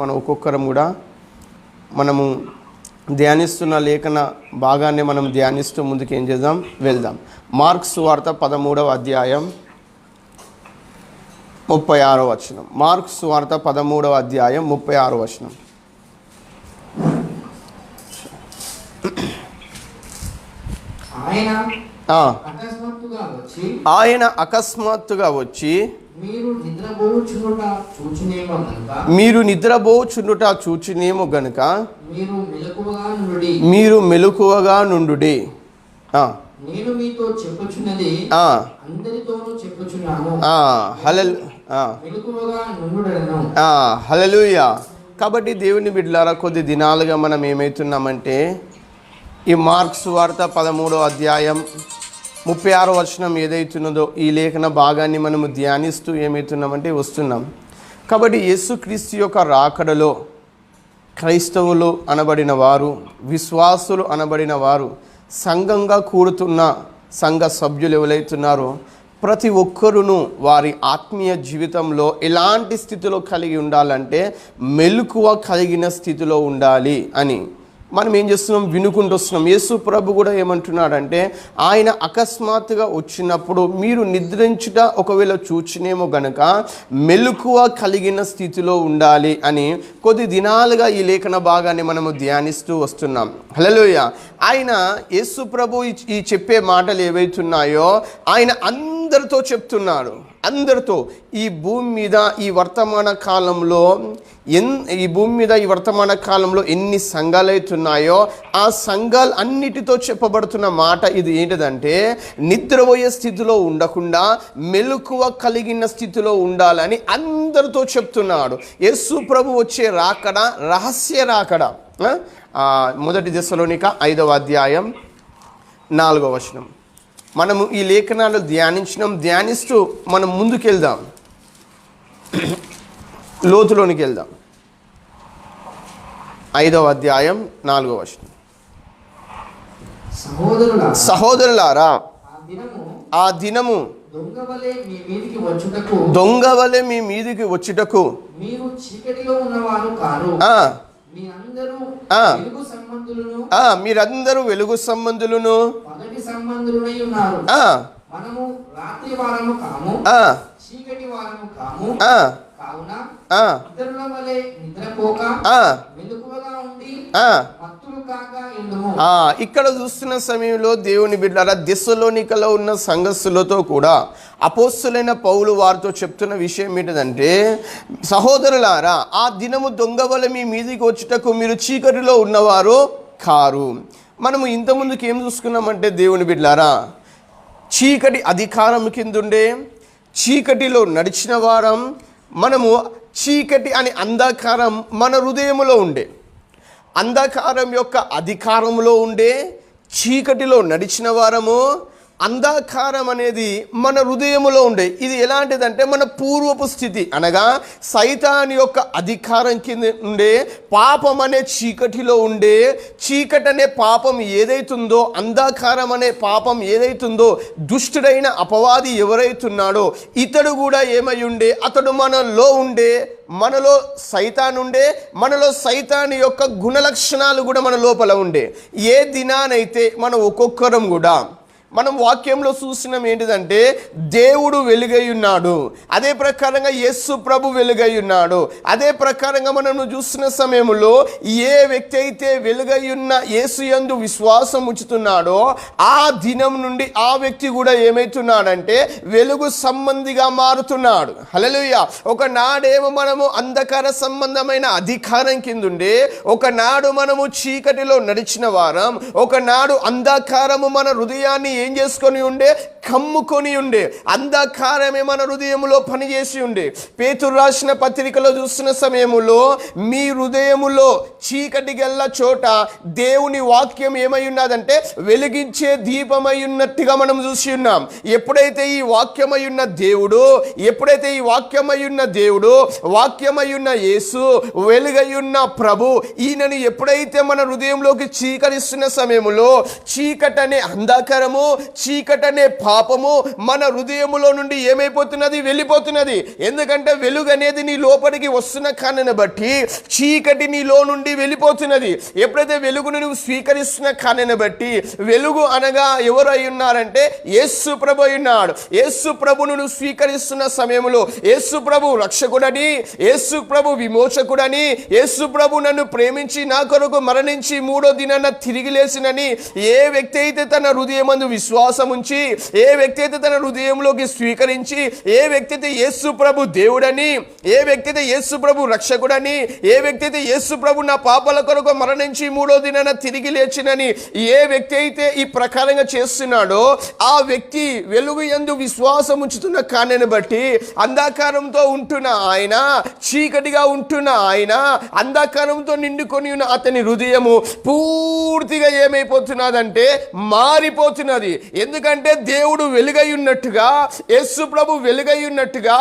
మనం ఒక్కొక్కరం కూడా మనము ధ్యానిస్తున్న లేఖన భాగాన్ని మనం ధ్యానిస్తూ ముందుకు ఏం చేద్దాం వెళ్దాం. మార్క్స్ సువార్త 13వ అధ్యాయం 36వ వచనం. మార్క్స్ సువార్త 13వ అధ్యాయం 36వ వచనం. ఆయన అకస్మాత్తుగా వచ్చి మీరు నిద్రపోచుండుట చూచునేమో గనుక మీరు మెలకువగా నుండుడి. హల్లెలూయా. కాబట్టి దేవుని బిడ్డలారా, కొద్ది దినాలుగా మనం ఏమవుతున్నామంటే ఈ మార్క్స్ వార్త 13వ అధ్యాయం 36వ వచనం ఏదైతున్నదో ఈ లేఖన భాగాన్ని మనము ధ్యానిస్తూ ఏమవుతున్నామంటే వస్తున్నాం. కాబట్టి యేసుక్రీస్తు యొక్క రాకడలో క్రైస్తవులు అనబడిన వారు, విశ్వాసులు అనబడిన వారు, సంఘంగా కూడుతున్న సంఘ సభ్యులు ఎవరైతున్నారో ప్రతి ఒక్కరును వారి ఆత్మీయ జీవితంలో ఎలాంటి స్థితిలో కలిగి ఉండాలంటే మెలకువ కలిగిన స్థితిలో ఉండాలి అని మనం ఏం చేస్తున్నాం, వినుకుంటూ వస్తున్నాం. యేసు ప్రభు కూడా ఏమంటున్నాడంటే ఆయన అకస్మాత్తుగా వచ్చినప్పుడు మీరు నిద్రించుట ఒకవేళ చూచినేమో గనక మెలకువ కలిగిన స్థితిలో ఉండాలి అని కొద్ది దినాలుగా ఈ లేఖన భాగాన్ని మనము ధ్యానిస్తూ వస్తున్నాం. హల్లెలూయా. ఆయన యేసు ప్రభు ఈ చెప్పే మాటలు ఏవైతున్నాయో ఆయన అందరితో చెప్తున్నాడు. అందరితో ఈ భూమి మీద ఈ వర్తమాన కాలంలో ఎన్ని సంఘాలు అవుతున్నాయో ఆ సంఘాలు అన్నిటితో చెప్పబడుతున్న మాట ఇది ఏంటిదంటే నిద్రపోయే స్థితిలో ఉండకుండా మెలకువ కలిగిన స్థితిలో ఉండాలని అందరితో చెప్తున్నాడు. యేసు ప్రభు వచ్చే రాకడ రహస్య రాకడ. మొదటి దశలోనిక 5వ అధ్యాయం 4వ వచనం. మనము ఈ లేఖనాలు ధ్యానిస్తూ మనం ముందుకెళ్దాం, లోతులోనికి వెళ్దాం. 5వ అధ్యాయం 4వ వచనం. సహోదరులారా, ఆ దినము దొంగవలె మీ మీదికి వచ్చుటకు మీరందరూ వెలుగు సంబంధులను ఇక్కడ చూస్తున్న సమయంలో దేవుని బిడ్డలారా, దెస్సలోనికలో ఉన్న సంఘస్థులతో కూడా అపోస్తలులైన పౌలు వారితో చెప్తున్న విషయం ఏంటంటే సహోదరులారా, ఆ దినము దొంగవలె మీ మీదికి వచ్చుటకు మీరు చీకటిలో ఉన్నవారు కారు. మనము ఇంతకుముందుకు ఏం చూసుకున్నామంటే దేవుని బిడ్డలారా, చీకటి అధికారం కిందుండే చీకటిలో నడిచిన వారం మనము. చీకటి అనే అంధకారం మన హృదయములో ఉండే, అంధకారం యొక్క అధికారంలో ఉండే చీకటిలో నడిచిన వారము. అంధకారం అనేది మన హృదయములో ఉండే. ఇది ఎలాంటిదంటే మన పూర్వపు స్థితి, అనగా సైతాన్ యొక్క అధికారం కింద ఉండే పాపం అనే చీకటిలో ఉండే. చీకటి అనే పాపం ఏదైతుందో, అంధకారం అనే పాపం ఏదైతుందో, దుష్టుడైన అపవాది ఎవరైతున్నాడో ఇతడు కూడా ఏమై ఉండే, అతడు మనలో ఉండే, మనలో సైతాన్ ఉండే, మనలో సైతాన్ యొక్క గుణలక్షణాలు కూడా మన లోపల ఉండే. ఏ దినానైతే మనం ఒక్కొక్కరం కూడా మనం వాక్యంలో చూసినాం ఏంటిదంటే దేవుడు వెలుగై ఉన్నాడు, అదే ప్రకారంగా యేసు ప్రభు వెలుగై ఉన్నాడు. అదే ప్రకారంగా మనం చూసిన సమయంలో ఏ వ్యక్తి అయితే వెలుగై ఉన్న యేసు యందు విశ్వాసం ఉంచుతున్నాడో ఆ దినం నుండి ఆ వ్యక్తి కూడా ఏమైతున్నాడంటే వెలుగు సంబంధిగా మారుతున్నాడు. హల్లెలూయా. ఒకనాడేమో మనము అంధకార సంబంధమైన అధికారం కింద ఉండే, ఒకనాడు మనము చీకటిలో నడిచిన వారం, ఒకనాడు అంధకారము మన హృదయాన్ని ఏం చేసుకొని ఉండే, కమ్ముకొని ఉండే. అంధకారమే మన హృదయములో పనిచేసి ఉండే. పేతురు రాసిన పత్రికలో చూస్తున్న సమయములో మీ హృదయములో చీకటి గల్ల చోట దేవుని వాక్యం ఏమై ఉన్నదంటే వెలిగించే దీపమై ఉన్నట్టుగా మనం చూసి ఉన్నాం. ఎప్పుడైతే ఈ వాక్యమై ఉన్న దేవుడు, వాక్యమై ఉన్న యేసు, వెలుగై ఉన్న ప్రభు, ఈయనని ఎప్పుడైతే మన హృదయంలోకి చీకరిస్తున్న సమయములో చీకటనే అంధకారము, చీకటనే పాపము మన హృదయములో నుండి ఏమైపోతున్నది, వెళ్ళిపోతున్నది. ఎందుకంటే వెలుగు అనేది నీ లోపలికి వస్తున్న కారణాన్ని బట్టి చీకటి నీలో నుండి వెళ్ళిపోతున్నది. ఎప్పుడైతే వెలుగును నువ్వు స్వీకరిస్తున్న కారణాన్ని బట్టి, వెలుగు అనగా ఎవరు అయి ఉన్నారంటే యేసు ప్రభు అయి ఉన్నాడు. యేసు ప్రభును నువ్వు స్వీకరిస్తున్న సమయంలో యేసు ప్రభు రక్షకుడని, యేసు ప్రభు విమోచకుడని, యేసు ప్రభు నన్ను ప్రేమించి నా కొరకు మరణించి మూడో దినాన తిరిగి లేచినని ఏ వ్యక్తి అయితే తన హృదయమందు విశ్వాసం ఉంచి, ఏ వ్యక్తి అయితే తన హృదయంలోకి స్వీకరించి, ఏ వ్యక్తి అయితే యేసు ప్రభు దేవుడని, ఏ వ్యక్తి అయితే యేసు ప్రభు రక్షకుడని, ఏ వ్యక్తి అయితే యేసు ప్రభు నా పాపాల కొరకు మరణించి మూడో దినాన తిరిగి లేచినని ఏ వ్యక్తి అయితే ఈ ప్రకారంగా చేస్తున్నాడో ఆ వ్యక్తి వెలుగు యందు విశ్వాసం ఉంచుతున్న కారణాన్ని బట్టి అంధకారంతో ఉంటున్న ఆయన, చీకటిగా ఉంటున్న ఆయన, అంధకారంతో నిండుకొని ఉన్న అతని హృదయము పూర్తిగా ఏమైపోతున్నదంటే మారిపోతున్నది. ఎందుకంటే దేవుడు వెలుగై ఉన్నట్టుగా, యేసు ప్రభు వెలుగై ఉన్నట్టుగా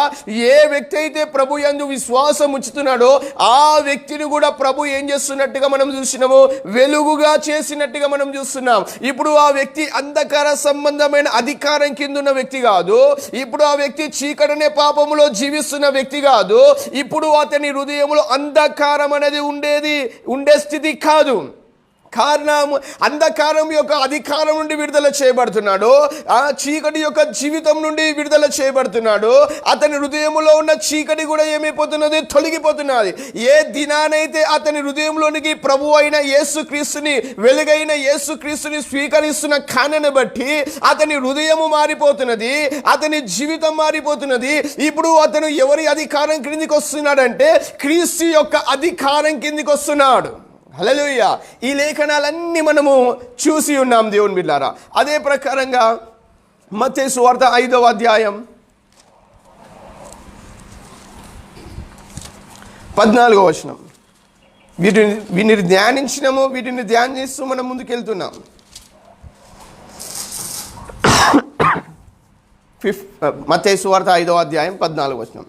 ఏ వ్యక్తి అయితే ప్రభు యందు విశ్వాసం ఉంచుతున్నాడో ఆ వ్యక్తిని కూడా ప్రభు ఏం చేస్తున్నట్టుగా మనం చూసినాము, వెలుగుగా చేసినట్టుగా మనం చూస్తున్నాం. ఇప్పుడు ఆ వ్యక్తి అంధకార సంబంధమైన అధికారం కింద ఉన్న వ్యక్తి కాదు. ఇప్పుడు ఆ వ్యక్తి చీకటనే పాపములో జీవిస్తున్న వ్యక్తి కాదు. ఇప్పుడు అతని హృదయంలో అంధకారం అనేది ఉండే స్థితి కాదు. కారణం అంధకారం యొక్క అధికారం నుండి విడుదల చేయబడుతున్నాడు, ఆ చీకటి యొక్క జీవితం నుండి విడుదల చేయబడుతున్నాడు. అతని హృదయంలో ఉన్న చీకటి కూడా ఏమైపోతున్నది, తొలగిపోతున్నది. ఏ దినానైతే అతని హృదయంలోనికి ప్రభు అయిన యేసుక్రీస్తుని, వెలుగైన యేసుక్రీస్తుని స్వీకరిస్తున్న కారణాన్ని బట్టి అతని హృదయము మారిపోతున్నది, అతని జీవితం మారిపోతున్నది. ఇప్పుడు అతను ఎవరి అధికారం కిందికి వస్తున్నాడంటే క్రీస్తు యొక్క అధికారం కిందికి వస్తున్నాడు. హల్లెలూయా. ఈ లేఖనాలన్నీ మనము చూసి ఉన్నాం దేవుని బిడ్డలారా. అదే ప్రకారంగా మత్తయి సువార్త 5వ అధ్యాయం 14వ వచనం. వీటిని ధ్యానించినాము, వీటిని ధ్యానిస్తూ మనం ముందుకెళ్తున్నాం. మత్తయి సువార్త 5వ అధ్యాయం 14వ వచనం.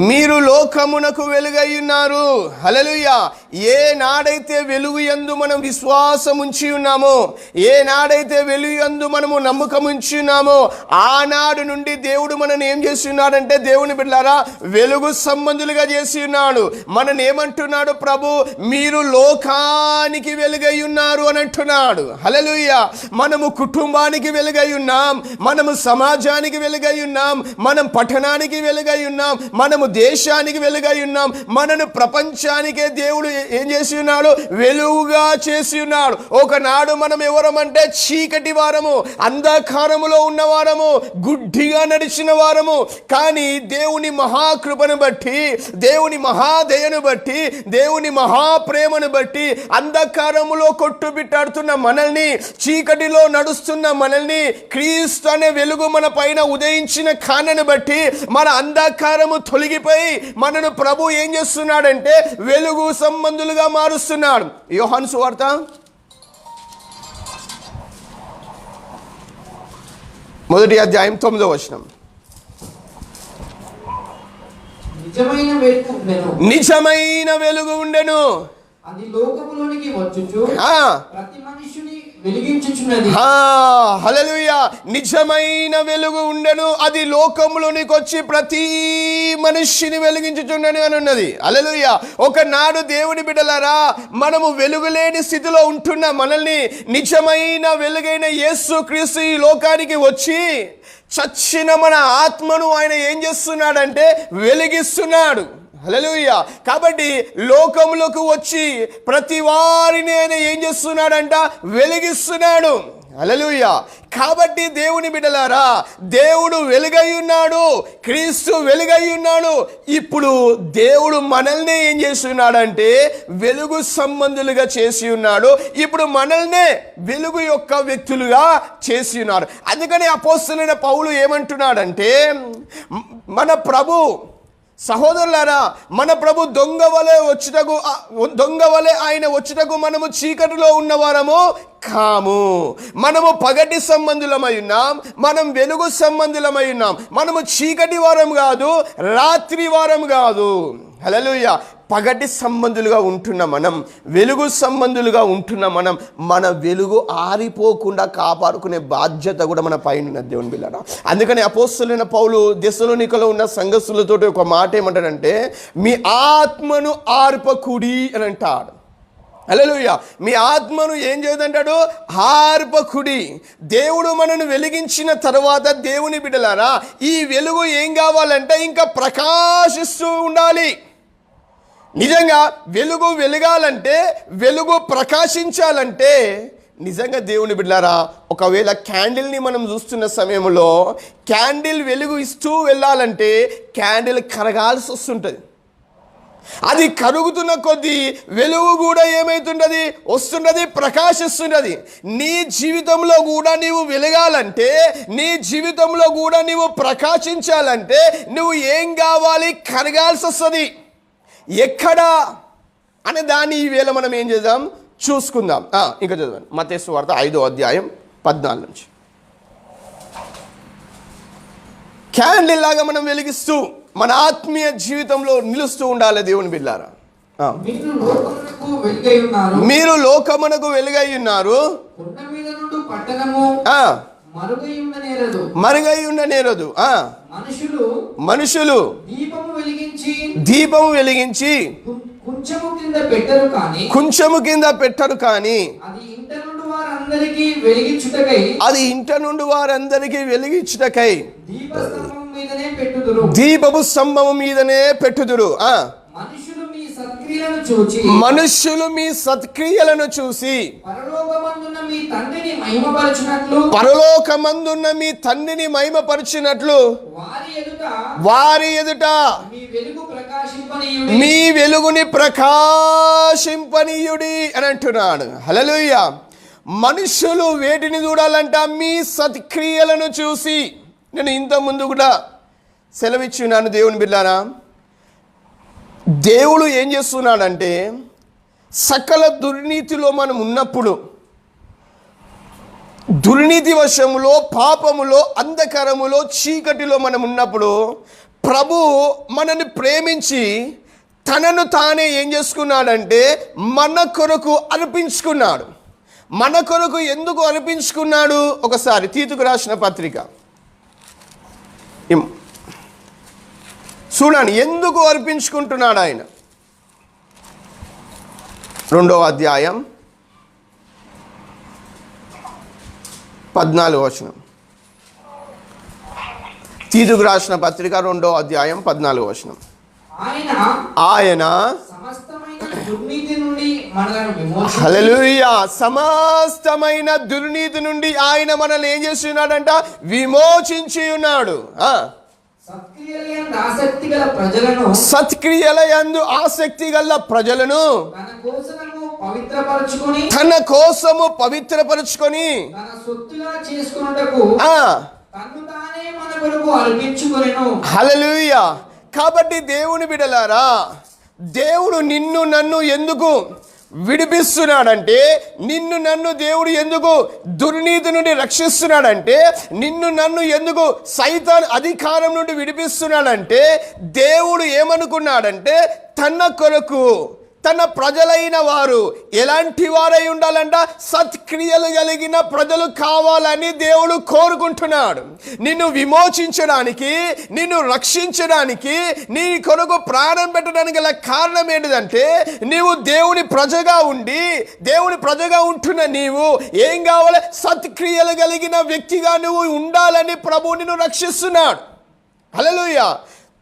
మీరు లోకమునకు వెలుగై ఉన్నారు. హల్లెలూయా. ఏ నాడైతే వెలుగు యందు మనం విశ్వాసం ఉంచి ఉన్నామో, ఏ నాడైతే వెలుగు యందు మనము నమ్మకం ఉంచి ఉన్నామో ఆనాడు నుండి దేవుడు మనని ఏం చేసి ఉన్నాడంటే, దేవుని బిడ్డలారా, వెలుగు సంబంధులుగా చేసి ఉన్నాడు. మనని ఏమంటున్నాడు ప్రభు, మీరు లోకానికి వెలుగై ఉన్నారు అని అంటున్నాడు. హల్లెలూయా. మనము కుటుంబానికి వెలుగై ఉన్నాం, మనము సమాజానికి వెలుగై ఉన్నాం, మనం పట్టణానికి వెలుగై ఉన్నాం, మనము దేశానికి వెలుగై ఉన్నాం, మనను ప్రపంచానికే దేవుడు ఏం చేసి ఉన్నాడు, వెలుగుగా చేసి ఉన్నాడు. ఒకనాడు మనం ఎవరమంటే చీకటి వారము, అంధకారములో ఉన్నవారము, గుడ్డిగా నడిచిన వారము. కానీ దేవుని మహాకృపను బట్టి, దేవుని మహాదయను బట్టి, దేవుని మహాప్రేమను బట్టి అంధకారములో కొట్టుబిట్టాడుతున్న మనల్ని, చీకటిలో నడుస్తున్న మనల్ని క్రీస్తు అనే వెలుగు మన పైన ఉదయించిన కారణాన్ని బట్టి మన అంధకారము తొలగిపోయి మనను ప్రభు ఏం చేస్తున్నాడంటే వెలుగు సంబంధులుగా మారుస్తున్నాడు. యోహాను సువార్త 1వ అధ్యాయం 9వ వచనం. నిజమైన వెలుగు ఉండెను, అది లోకములోనికి వచ్చుచు ప్రతి మనుష్యుని వెలిగించుచున్నది. హల్లెలూయా. నిజమైన వెలుగు ఉండెను, అది లోకములోనికి వచ్చి ప్రతి మనిషిని వెలిగించుచున్నది అని ఉన్నది. హల్లెలూయా. ఒకనాడు దేవుని బిడ్డలారా, మనము వెలుగులేని స్థితిలో ఉంటున్న మనల్ని నిజమైన వెలుగైన యేసుక్రీస్తు ఈ లోకానికి వచ్చి చచ్చిన మన ఆత్మను ఆయన ఏం చేస్తున్నాడంటే వెలిగిస్తున్నాడు. హల్లెలూయా. కాబట్టి లోకములకు వచ్చి ప్రతి వారిని ఆయన ఏం చేస్తున్నాడంట, వెలిగిస్తున్నాడు. హల్లెలూయా. కాబట్టి దేవుని బిడ్డలారా, దేవుడు వెలుగై ఉన్నాడు, క్రీస్తు వెలుగై ఉన్నాడు. ఇప్పుడు దేవుడు మనల్ని ఏం చేస్తున్నాడంటే వెలుగు సంబంధులుగా చేసి ఉన్నాడు. ఇప్పుడు మనల్నే వెలుగు యొక్క వ్యక్తులుగా చేసి ఉన్నారు. అందుకని అపోస్తలుడైన పౌలు ఏమంటున్నాడంటే, మన ప్రభు సహోదరులారా, మన ప్రభు దొంగ వలె ఆయన వచ్చుటకు మనము చీకటిలో ఉన్నవారము కాము. మనము పగటి సంబంధులమై ఉన్నాం, మనం వెలుగు సంబంధులమై ఉన్నాం. మనము చీకటి వారం కాదు, రాత్రి వారం కాదు. హల్లెలూయా. పగటి సంబంధులుగా ఉంటున్న మనం, వెలుగు సంబంధులుగా ఉంటున్న మనం, మన వెలుగు ఆరిపోకుండా కాపాడుకునే బాధ్యత కూడా మన పైన ఉన్నది దేవుని బిడ్డలారా. అందుకని అపోస్తలుడైన పౌలు దెస్సలోనికలో ఉన్న సంఘస్థులతో ఒక మాట ఏమంటాడంటే, మీ ఆత్మను ఆర్పకుడి అని అంటాడు. హల్లెలూయా. మీ ఆత్మను ఏం చేయదంటాడు? ఆర్పకుడి. దేవుడు మనను వెలిగించిన తర్వాత దేవుని బిడ్డలారా, ఈ వెలుగు ఏం కావాలంటే ఇంకా ప్రకాశిస్తూ ఉండాలి. నిజంగా వెలుగు వెలగాలంటే, వెలుగు ప్రకాశించాలంటే నిజంగా దేవుని బిడ్డలారా, ఒకవేళ క్యాండిల్ని మనం చూస్తున్న సమయంలో క్యాండిల్ వెలుగు ఇస్తూ వెళ్ళాలంటే క్యాండిల్ కరగాల్సి వస్తుంటుంది. అది కరుగుతున్న కొద్దీ వెలుగు కూడా ఏమవుతుంటుంది? వస్తున్నది, ప్రకాశిస్తున్నది. నీ జీవితంలో కూడా నీవు వెలగాలంటే, నీ జీవితంలో కూడా నీవు ప్రకాశించాలంటే నువ్వు ఏం కావాలి? కరగాల్సి వస్తుంది. ఎక్కడా అనే దాన్ని ఈవేళ మనం ఏం చేద్దాం? చూసుకుందాం. ఇంకా చదవండి, మత్తయి సువార్త 5వ అధ్యాయం 14 నుంచి. క్యాండిల్ లాగా మనం వెలిగిస్తూ మన ఆత్మీయ జీవితంలో నిలుస్తూ ఉండాలి దేవుని బిడ్డలారా. మీరు లోకమునకు వెలుగై ఉన్నారు, మరుగై ఉండనేరదు. మనుషులు దీపము వెలిగించి కొంచెము కింద పెట్టరు కానీ అది ఇంట నుండి వారందరికీ వెలిగించుటకై దీపపు స్తంభము మీదనే పెట్టుదురు. మనుష్యులు మీ సత్క్రియలను చూసి పరలోకమందున్న మీ తండ్రిని మహిమపరచినట్లు వారి ఎదుట మీ వెలుగుని ప్రకాశింపనీయుడి అని అంటున్నాడు. హల్లెలూయా. మనుషులు వేటిని చూడాలంట? మీ సత్క్రియలను చూసి. నేను ఇంత ముందు కూడా సెలవిచ్చున్నాను దేవుని బిడ్డలారా. దేవుడు ఏం చేస్తున్నాడంటే, సకల దుర్నీతిలో మనం ఉన్నప్పుడు, దుర్నీతి వశములో, పాపములో, అంధకారములో, చీకటిలో మనం ఉన్నప్పుడు ప్రభు మనని ప్రేమించి తనను తానే ఏం చేసుకున్నాడంటే మన కొరకు అర్పించుకున్నాడు. మన కొరకు ఎందుకు అర్పించుకున్నాడు? ఒకసారి తీతుకు రాసిన పత్రిక చూడండి, ఎందుకు అర్పించుకుంటున్నాడు ఆయన. 2వ అధ్యాయం 14వ వచనం. తీతుకు రాసిన పత్రిక 2వ అధ్యాయం 14వ వచనం. ఆయన హల్లెలూయా, సమస్తమైన దుర్నీతి నుండి ఆయన మనల్ని ఏం చేస్తున్నాడంట? విమోచించి ఉన్నాడు. సత్క్రియల యందు ఆసక్తి గల ప్రజలను తన కోసము పవిత్రపరచుకొని హల్లెలూయా. కాబట్టి దేవుని బిడ్డలారా, దేవుడు నిన్ను నన్ను ఎందుకు విడిపిస్తున్నాడంటే, నిన్ను నన్ను దేవుడు ఎందుకు దుర్నీతి నుండి రక్షిస్తున్నాడంటే, నిన్ను నన్ను ఎందుకు సైతాన్ అధికారం నుండి విడిపిస్తున్నాడంటే, దేవుడు ఏమనుకున్నాడంటే తన కొరకు తన ప్రజలైన వారు ఎలాంటి వారై ఉండాలంట? సత్క్రియలు కలిగిన ప్రజలు కావాలని దేవుడు కోరుకుంటున్నాడు. నిన్ను విమోచించడానికి, నిన్ను రక్షించడానికి, నీ కొరకు ప్రాణం పెట్టడానికి గల కారణం ఏంటిదంటే, నీవు దేవుని ప్రజగా ఉండి, దేవుని ప్రజగా ఉంటున్న నీవు ఏం కావాలి? సత్క్రియలు కలిగిన వ్యక్తిగా నువ్వు ఉండాలని ప్రభు నిన్ను రక్షిస్తున్నాడు. హల్లెలూయా.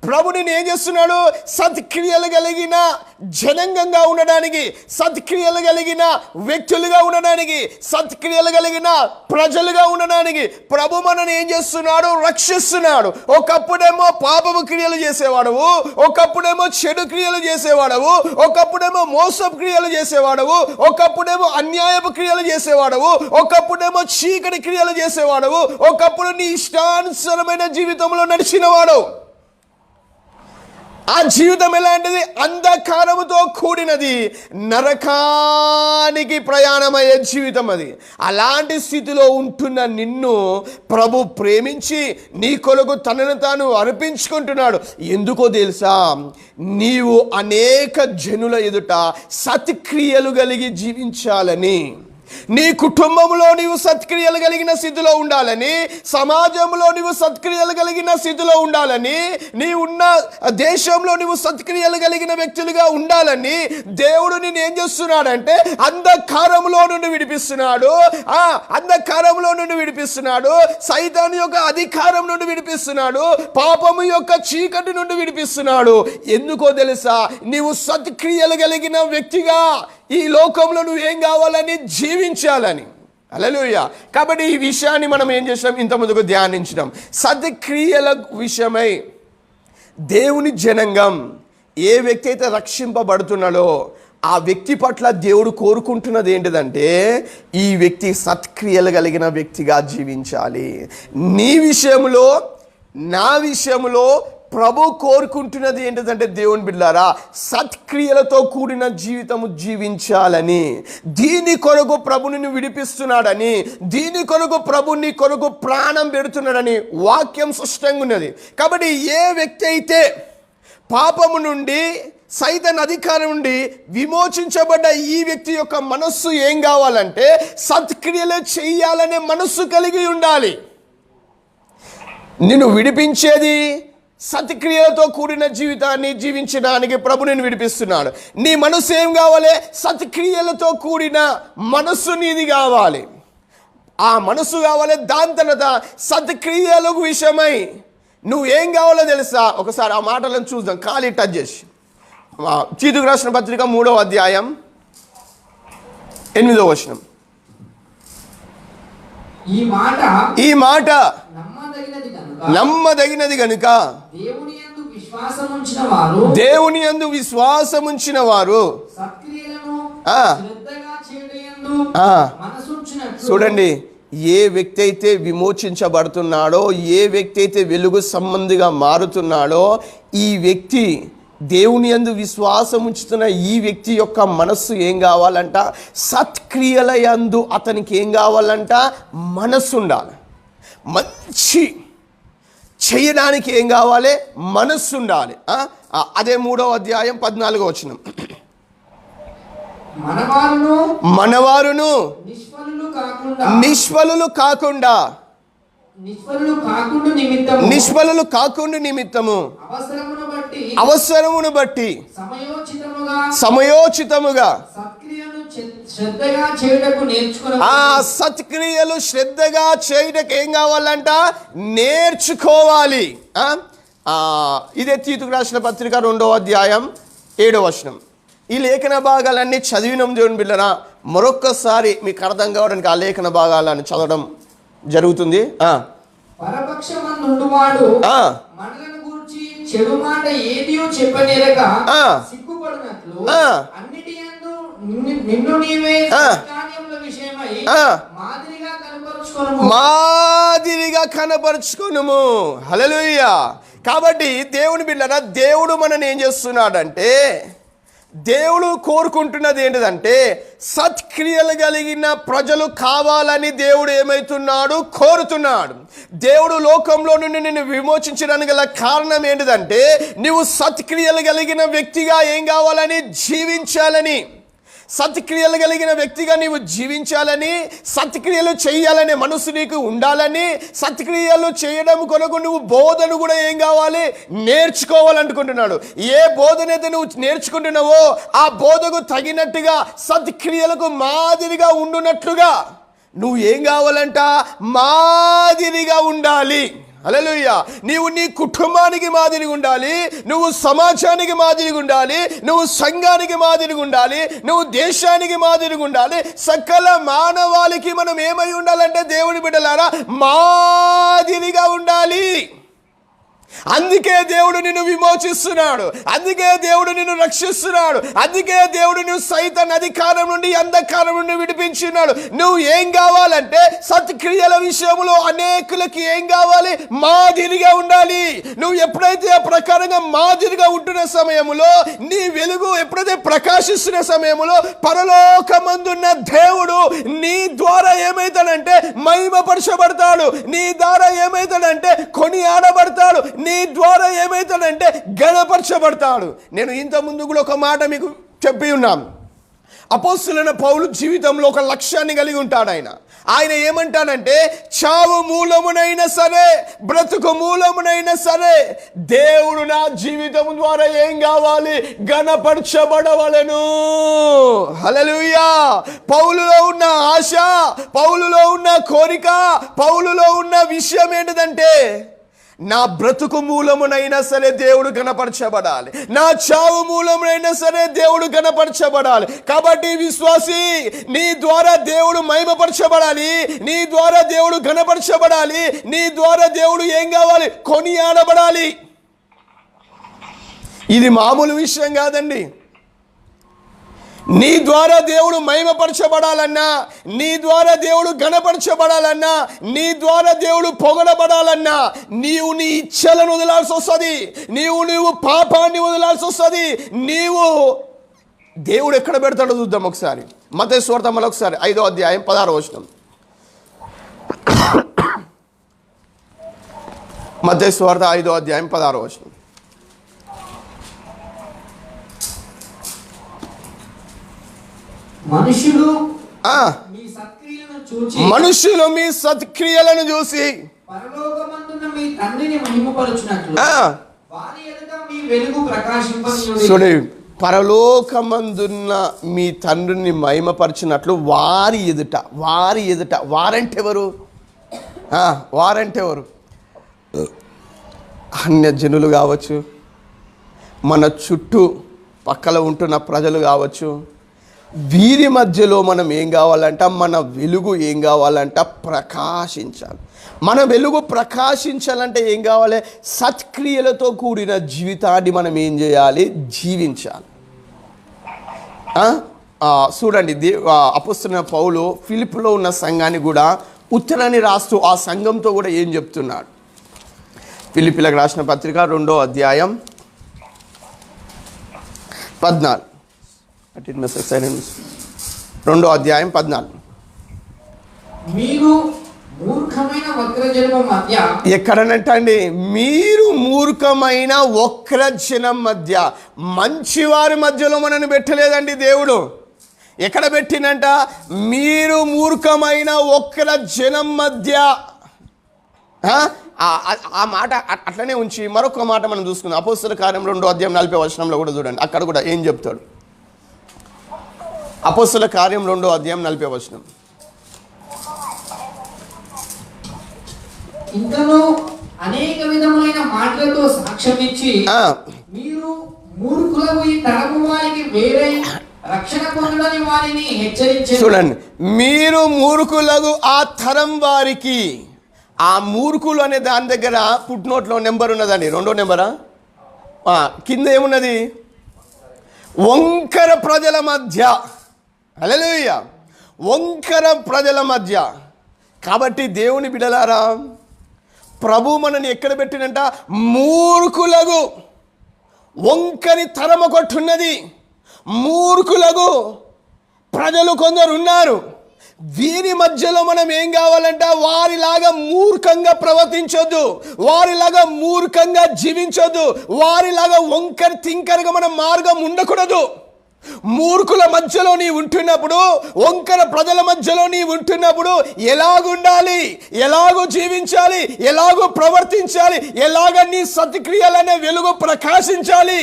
ప్రభు నిన్ను ఏం చేస్తున్నాడు? సత్క్రియలు కలిగిన జనాంగంగా ఉండడానికి, సత్క్రియలు కలిగిన వ్యక్తులుగా ఉండడానికి, సత్క్రియలు కలిగిన ప్రజలుగా ఉండడానికి ప్రభు మనని ఏం చేస్తున్నాడు? రక్షిస్తున్నాడు. ఒకప్పుడేమో పాపము క్రియలు చేసేవాడవు, ఒకప్పుడేమో చెడు క్రియలు చేసేవాడవు, ఒకప్పుడేమో మోసపు క్రియలు చేసేవాడవు, ఒకప్పుడేమో అన్యాయపు క్రియలు చేసేవాడవు, ఒకప్పుడేమో చీకటి క్రియలు చేసేవాడవు, ఒకప్పుడు నీ ఇష్టానుసారమైన జీవితంలో నడిచినవాడు. ఆ జీవితం ఎలాంటిది? అంధకారముతో కూడినది, నరకానికి ప్రయాణమయ్యే జీవితం అది. అలాంటి స్థితిలో ఉంటున్న నిన్ను ప్రభు ప్రేమించి నీ కొరకు తనను తాను అర్పించుకుంటున్నాడు. ఎందుకో తెలుసా? నీవు అనేక జనుల ఎదుట సత్క్రియలు కలిగి జీవించాలని, నీ కుటుంబంలో నీవు సత్క్రియలు కలిగిన స్థితిలో ఉండాలని, సమాజంలో నీవు సత్క్రియలు కలిగిన స్థితిలో ఉండాలని, నీ ఉన్న దేశంలో నీవు సత్క్రియలు కలిగిన వ్యక్తులుగా ఉండాలని దేవుడు నిన్ను ఏం చేస్తున్నాడంటే అంధకారంలో నుండి విడిపిస్తున్నాడు. అంధకారంలో నుండి విడిపిస్తున్నాడు, సైతాను యొక్క అధికారం నుండి విడిపిస్తున్నాడు, పాపము యొక్క చీకటి నుండి విడిపిస్తున్నాడు. ఎందుకో తెలుసా? నీవు సత్క్రియలు కలిగిన వ్యక్తిగా ఈ లోకంలో నువ్వు ఏం కావాలని? జీవించాలని. హల్లెలూయా. కాబట్టి ఈ విషయాన్ని మనం ఏం చేసాం? ఇంత ముందుకు ధ్యానించడం. సత్క్రియల విషయమై దేవుని జనంగం ఏ వ్యక్తి అయితే రక్షింపబడుతున్నాడో ఆ వ్యక్తి పట్ల దేవుడు కోరుకుంటున్నది ఏంటిదంటే ఈ వ్యక్తి సత్క్రియలు కలిగిన వ్యక్తిగా జీవించాలి. నీ విషయంలో, నా విషయంలో ప్రభు కోరుకుంటున్నది ఏంటిదంటే దేవుని బిడ్డలారా, సత్క్రియలతో కూడిన జీవితము జీవించాలని. దీని కొరకు ప్రభుని విడిపిస్తున్నాడని, దీని కొరకు ప్రభుని కొరకు ప్రాణం పెడుతున్నాడని వాక్యం స్పష్టంగా ఉన్నది. కాబట్టి ఏ వ్యక్తి అయితే పాపము నుండి, సైతాన్ అధికారం నుండి విమోచించబడ్డ ఈ వ్యక్తి యొక్క మనస్సు ఏం కావాలంటే సత్క్రియలు చేయాలనే మనస్సు కలిగి ఉండాలి. నిన్ను విడిపించేది సత్క్రియలతో కూడిన జీవితాన్ని జీవించడానికి ప్రభు నేను విడిపిస్తున్నాడు. నీ మనసు ఏం కావాలి? సత్క్రియలతో కూడిన మనస్సు నీది కావాలి. ఆ మనసు కావాలి. దాని తర్వాత సత్క్రియలకు విషయమై నువ్వేం కావాలో తెలుసా? ఒకసారి ఆ మాటలను చూద్దాం, ఖాళీ టచ్ చేసి. తీతుకు రాసిన పత్రిక 3వ అధ్యాయం 8వ వచనం. ఈ మాట నమ్మదగినది గనుక దేవుని యందు విశ్వాసముంచిన వారు చూడండి, ఏ వ్యక్తి అయితే విమోచించబడుతున్నాడో, ఏ వ్యక్తి అయితే వెలుగు సంబంధిగా మారుతున్నాడో, ఈ వ్యక్తి దేవుని యందు విశ్వాసం ఉంచుతున్న ఈ వ్యక్తి యొక్క మనస్సు ఏం కావాలంట? సత్క్రియల యందు అతనికి ఏం కావాలంట? మనస్సు ఉండాలి. మంచి చేయడానికి ఏం కావాలి? మనస్సు ఉండాలి. అదే 3వ అధ్యాయం 14వ వచనం. మనవారును నిష్ఫలులు కాకుండా నిమిత్తము అవసరమును బట్టి సమయోచితముగా సత్క్రియలు శ్రద్ధగా చేయటకు ఏం కావాలంట? నేర్చుకోవాలి. ఇదే తీతుకు రాసిన పత్రిక 2వ అధ్యాయం 7వ వచనం. ఈ లేఖన భాగాలన్నీ చదివినం దేవుని బిడ్డరా. మరొక్కసారి మీకు అర్థం కావడానికి ఆ లేఖన భాగాలను చదవడం జరుగుతుంది. చెడు మాట ఏదియో చెప్పనేరక సిగ్గుపడినట్లు అన్నిటియందు నిన్ను నీవే కార్యముల విషయమై మాదిరిగా కనపరుచుకొనుము. హల్లెలూయా. కాబట్టి దేవుని బిడ్డలారా, దేవుడు మనని ఏం చేస్తున్నాడంటే, దేవుడు కోరుకుంటున్నది ఏంటిదంటే సత్క్రియలు కలిగిన ప్రజలు కావాలని దేవుడు ఏమైతున్నాడు? కోరుతున్నాడు. దేవుడు లోకంలో నుండి నిన్ను విమోచించడానికి గల కారణం ఏంటిదంటే నువ్వు సత్క్రియలు కలిగిన వ్యక్తిగా ఏం కావాలని? జీవించాలని. సత్క్రియలు కలిగిన వ్యక్తిగా నీవు జీవించాలని, సత్క్రియలు చేయాలనే మనసు నీకు ఉండాలని, సత్క్రియలు చేయడం కొరకు నువ్వు బోధను కూడా ఏం కావాలి? నేర్చుకోవాలనుకుంటున్నాడు. ఏ బోధన అయితే నువ్వు నేర్చుకుంటున్నావో ఆ బోధకు తగినట్టుగా సత్క్రియలకు మాదిరిగా ఉండునట్లుగా నువ్వు ఏం కావాలంట? మాదిరిగా ఉండాలి. హల్లెలూయా. నీవు నీ కుటుంబానికి మాదిరిగా ఉండాలి, నువ్వు సమాజానికి మాదిరిగా ఉండాలి, నువ్వు సంఘానికి మాదిరిగా ఉండాలి, నువ్వు దేశానికి మాదిరిగా ఉండాలి. సకల మానవాళికి మనం ఏమై ఉండాలంటే దేవుని బిడ్డలారా మాదిరిగా ఉండాలి. అందుకే దేవుడు నిన్ను విమోచిస్తున్నాడు, అందుకే దేవుడు నిన్ను రక్షిస్తున్నాడు, అందుకే దేవుడు నువ్వు సైతాన్ అధికారం నుండి అంధకారం నుండి విడిపించున్నాడు. నువ్వు ఏం కావాలంటే సత్క్రియల విషయంలో అనేకులకి ఏం కావాలి? మాదిరిగా ఉండాలి. నువ్వు ఎప్పుడైతే ఆ ప్రకారంగా మాదిరిగా ఉంటున్న సమయంలో, నీ వెలుగు ఎప్పుడైతే ప్రకాశిస్తున్న సమయంలో, పరలోకమందున్న దేవుడు నీ ద్వారా ఏమైతాడంటే మహిమపరచబడతాడు, నీ ద్వారా ఏమైతాడంటే కొనియాడబడతాడు, నీ ద్వారా ఏమైతాడంటే ఘనపరచబడతాడు. నేను ఇంత ముందు కూడా ఒక మాట మీకు చెప్పి ఉన్నాను. అపోస్తలుడైన పౌలు జీవితంలో ఒక లక్ష్యాన్ని కలిగి ఉంటాడు. ఆయన ఏమంటాడంటే, చావు మూలమునైనా సరే, బ్రతుకు మూలమునైనా సరే, దేవుడు నా జీవితం ద్వారా ఏం కావాలి? ఘనపరచబడవలెను. హల్లెలూయా. పౌలులో ఉన్న ఆశ, పౌలులో ఉన్న కోరిక, పౌలులో ఉన్న విషయం ఏంటిదంటే, నా బ్రతుకు మూలమునైనా సరే దేవుడు ఘనపరచబడాలి, నా చావు మూలమునైనా సరే దేవుడు ఘనపరచబడాలి. కాబట్టి విశ్వాసి, నీ ద్వారా దేవుడు మహిమపరచబడాలి, నీ ద్వారా దేవుడు ఘనపరచబడాలి, నీ ద్వారా దేవుడు ఏం కావాలి? కొనియాడబడాలి. ఇది మామూలు విషయం కాదండి. నీ ద్వారా దేవుడు మహిమపరచబడాలన్నా, నీ ద్వారా దేవుడు ఘనపరచబడాలన్నా, నీ ద్వారా దేవుడు పొగడబడాలన్నా, నీవు నీ ఇచ్చలను వదలాల్సి వస్తుంది, నీవు పాపాన్ని వదలాల్సి వస్తుంది. నీవు దేవుడు ఎక్కడ పెడతాడో చూద్దాం ఒకసారి. మత్తయి సువార్త మరొకసారి 5వ అధ్యాయం 16వ వచనం. మత్తయి సువార్త 5వ అధ్యాయం 16వ వచనం. మనుషులు మీ సత్క్రియలను చూసి పరలోకమందున్న మీ తండ్రిని మహిమపరచునట్లు వారి ఎదుట మీ వెలుగు ప్రకాశింపనియుడి. చూడండి, పరలోకమందున్న మీ తండ్రిని మహిమపరచినట్లు వారి ఎదుట. వారంటే ఎవరు? వారంటే ఎవరు? అన్యజనులు కావచ్చు, మన చుట్టూ పక్కల ఉంటున్న ప్రజలు కావచ్చు. వీరి మధ్యలో మనం ఏం కావాలంట? మన వెలుగు ఏం కావాలంట? ప్రకాశించాలి. మన వెలుగు ప్రకాశించాలంటే ఏం కావాలి? సత్క్రియలతో కూడిన జీవితాన్ని మనం ఏం చేయాలి? జీవించాలి. చూడండి, అపోస్తలుడైన పౌలు ఫిలిప్పులో ఉన్న సంఘాన్ని కూడా ఉత్తరాన్ని రాస్తూ ఆ సంఘంతో కూడా ఏం చెప్తున్నాడు? ఫిలిప్పీలకు రాసిన పత్రిక 2వ అధ్యాయం 14. 2వ అధ్యాయం 14. మీరు మూర్ఖమైన వక్రజనం మధ్య, ఎక్కడనంటండి? మీరు మూర్ఖమైన వక్రజనం మధ్య. మంచివారి మధ్యలో మనల్ని పెట్టలేదండి దేవుడు. ఎక్కడ పెట్టినంట? మీరు మూర్ఖమైన వక్రజనం మధ్య. ఆ మాట అట్లనే ఉంచి మరొక మాట మనం చూసుకుందాం. అపోస్తలుల కార్యం 2వ అధ్యాయం 40వ వచనంలో కూడా చూడండి. అక్కడ కూడా ఏం చెప్తాడు? అపోస్తలుల కార్యం 2వ అధ్యాయం 40వ వచనం. ఇంకను అనేక విధములైన మాటలతో సాక్ష్యం ఇచ్చి మీరు మూర్ఖులకు ఈ తరము వారికి వేరే రక్షణ పొందడని వారిని హెచ్చరించారు. చూడండి, మీరు మూర్ఖులకు ఆ తరం వారికి. ఆ మూర్ఖులు అనే దాని దగ్గర ఫుట్ నోట్లో నెంబర్ ఉన్నదండి, 2వ నెంబరా. కింద ఏమున్నది? వంకర ప్రజల మధ్య. హల్లెలూయా. వంకర ప్రజల మధ్య. కాబట్టి దేవుని బిడ్డలారా, ప్రభు మనని ఎక్కడ పెట్టినంట? మూర్ఖులకు. వంకరి తరం ఒకటి ఉన్నది. మూర్ఖులకు ప్రజలు కొందరు ఉన్నారు. వీరి మధ్యలో మనం ఏం కావాలంట? వారిలాగా మూర్ఖంగా ప్రవర్తించొద్దు, వారిలాగా మూర్ఖంగా జీవించొద్దు, వారిలాగా వంకర్ థింకర్గా మన మార్గం ఉండకూడదు. మూర్ఖుల మధ్యలో నీ ఉంటున్నప్పుడు, వంకర ప్రజల మధ్యలో నీ ఉంటున్నప్పుడు ఎలాగుండాలి, ఎలాగో జీవించాలి, ఎలాగో ప్రవర్తించాలి, ఎలాగ నీ సత్క్రియలనే వెలుగు ప్రకాశించాలి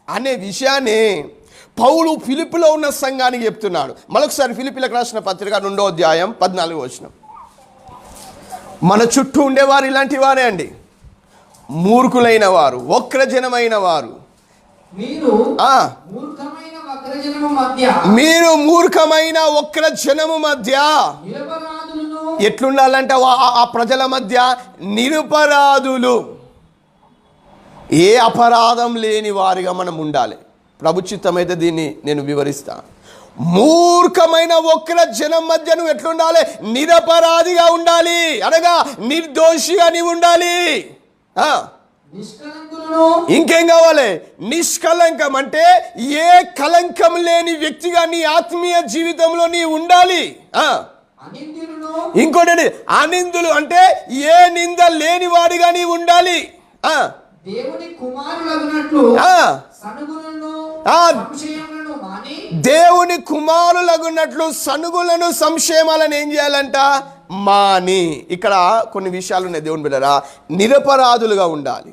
అనే విషయాన్ని పౌలు ఫిలిప్పులో ఉన్న సంఘానికి చెప్తున్నాడు. మరొకసారి ఫిలిప్పీలకు రాసిన పత్రిక 2వ అధ్యాయం 14వ వచనం. మన చుట్టూ ఉండేవారు ఇలాంటి వారే అండి, మూర్ఖులైన వారు, వక్రజనమైన వారు. మీరు మూర్ఖమైన వక్రజనము మధ్య ఎట్లుండాలంటే ఆ ప్రజల మధ్య నిరపరాధులు. ఏ అపరాధం లేని వారిగా మనం ఉండాలి. ప్రభు చిత్తమైతే దీన్ని నేను వివరిస్తా. మూర్ఖమైన ఒక్కల జనం మధ్య నువ్వు ఎట్లుండాలి? నిరపరాధిగా ఉండాలి, అనగా నిర్దోషిగా నీవు ఉండాలి. ఇంకేం కావాలి? నిష్కలంకం అంటే ఏ కలంకం లేని వ్యక్తిగా నీ ఆత్మీయ జీవితంలో నీ ఉండాలి. ఇంకోటి అనిందులు అంటే ఏ నింద లేని వాడిగా నీ ఉండాలి. దేవుని కుమారులగునట్లు దేవుని కుమారులగునట్లు సనుగులను సంశయమాలను ఏం చేయాలంట? మాని. ఇక్కడ కొన్ని విషయాలు ఉన్నాయి దేవుని బిడ్డలారా. నిరపరాధులుగా ఉండాలి,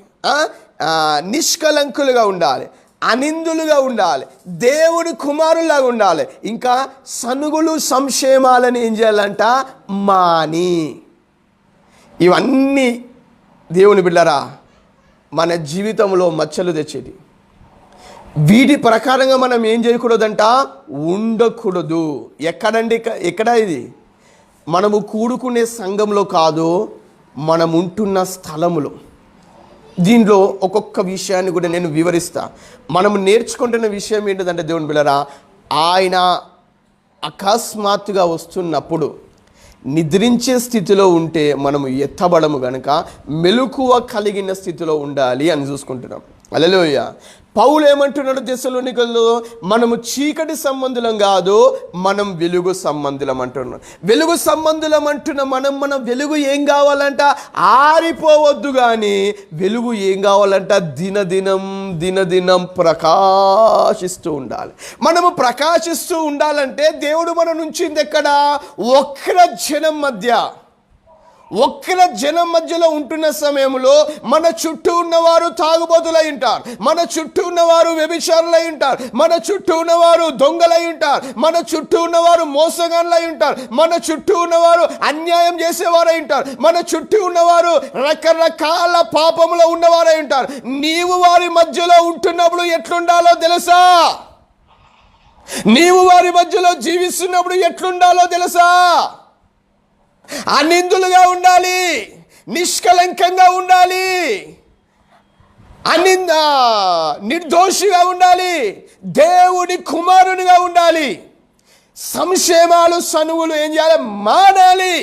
నిష్కలంకులుగా ఉండాలి, అనిందులుగా ఉండాలి, దేవుని కుమారులాగా ఉండాలి, ఇంకా సనుగులు సంశయమాలను ఏం చేయాలంట? మాని. ఇవన్నీ దేవుని బిడ్డలారా మన జీవితంలో మచ్చలు తెచ్చేది. వీటి ప్రకారంగా మనం ఏం చేయకూడదంట? ఉండకూడదు. ఎక్కడండి? ఎక్కడ ఇది? మనము కూడుకునే సంఘంలో కాదు, మనం ఉంటున్న స్థలములో. దీనిలో ఒక్కొక్క విషయాన్ని కూడా నేను వివరిస్తా. మనము నేర్చుకుంటున్న విషయం ఏంటిదంటే దేవుని బిడ్డలారా, ఆయన అకస్మాత్తుగా వస్తున్నప్పుడు నిద్రించే స్థితిలో ఉంటే మనము ఎత్తబడము గనుక మెలకువ కలిగిన స్థితిలో ఉండాలి అని చూసుకుంటున్నాం. హల్లెలూయా. పౌలు ఏమంటున్నాడు దెస్సలోనికల్లో? మనము చీకటి సంబంధులం కాదు, మనం వెలుగు సంబంధులం అంటున్నాం. వెలుగు సంబంధులం అంటున్న మన వెలుగు ఏం కావాలంట? ఆరిపోవద్దు. కానీ వెలుగు ఏం కావాలంట? దినదినం ప్రకాశిస్తూ ఉండాలి. మనము ప్రకాశిస్తూ ఉండాలంటే దేవుడు మనం ఉంచింది ఎక్కడ? ఒక్కల జనం మధ్యలో ఉంటున్న సమయంలో మన చుట్టూ ఉన్నవారు తాగుబోతులై ఉంటారు, మన చుట్టూ ఉన్నవారు వ్యభిచారులై ఉంటారు, మన చుట్టూ ఉన్నవారు దొంగలై ఉంటారు, మన చుట్టూ ఉన్నవారు మోసగాళ్ళై ఉంటారు, మన చుట్టూ ఉన్నవారు అన్యాయం చేసేవారై ఉంటారు, మన చుట్టూ ఉన్నవారు రకరకాల పాపములో ఉన్నవారై ఉంటారు. నీవు వారి మధ్యలో ఉంటున్నప్పుడు ఎట్లుండాలో తెలుసా? నీవు వారి మధ్యలో జీవిస్తున్నప్పుడు ఎట్లుండాలో తెలుసా? అనిందులుగా ఉండాలి, నిష్కలంకంగా ఉండాలి, నిర్దోషిగా ఉండాలి, దేవుని కుమారునిగా ఉండాలి. సంశయమాలు సనువులు ఏం చేయాలి? మానాలి.